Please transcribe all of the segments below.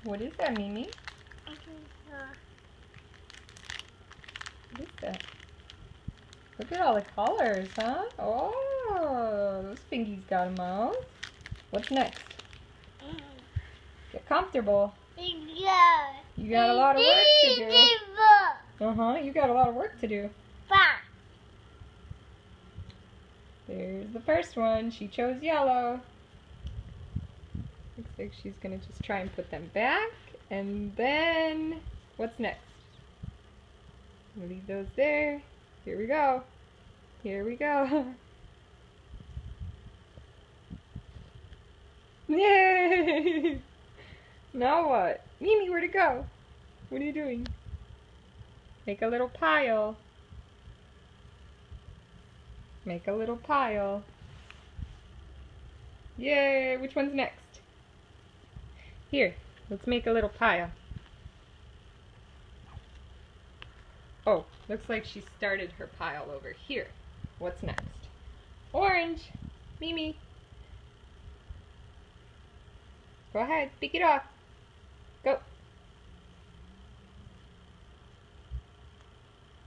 What is that, Mimi? What is that? Look at all the colors, huh? Oh, those fingies got a mouth. What's next? Get comfortable. Yeah. You got a lot of work to do. You got a lot of work to do. There's the first one. She chose yellow. Looks like she's gonna just try and put them back. And then, what's next? I'm gonna leave those there. Here we go. Here we go. Yay! Now what? Mimi, where'd it go? What are you doing? Make a little pile. Make a little pile. Yay! Which one's next? Here, let's make a little pile. Oh, looks like she started her pile over here. What's next? Orange! Mimi! Go ahead, pick it off. Go!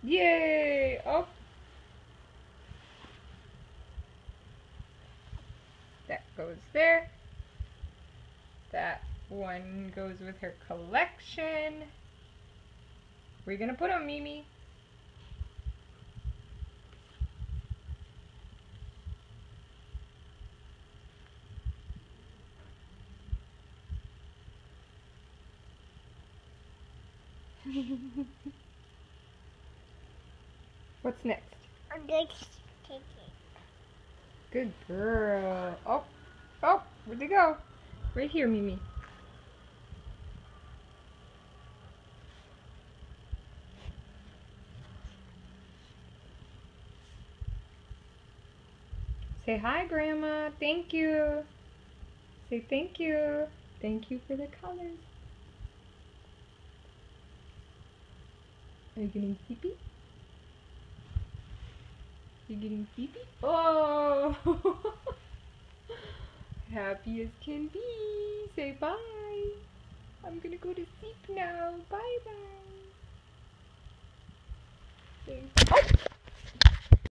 Yay! Oh! That goes there. That one goes with her collection. Where are you gonna put them, Mimi? What's next? Good girl. Oh, oh, where'd they go? Right here, Mimi. Say hi, Grandma. Thank you. Say thank you. Thank you for the colors. Are you getting sleepy? You getting sleepy? Oh! Happy as can be. Say bye. I'm gonna go to sleep now. Bye bye. Say, oh!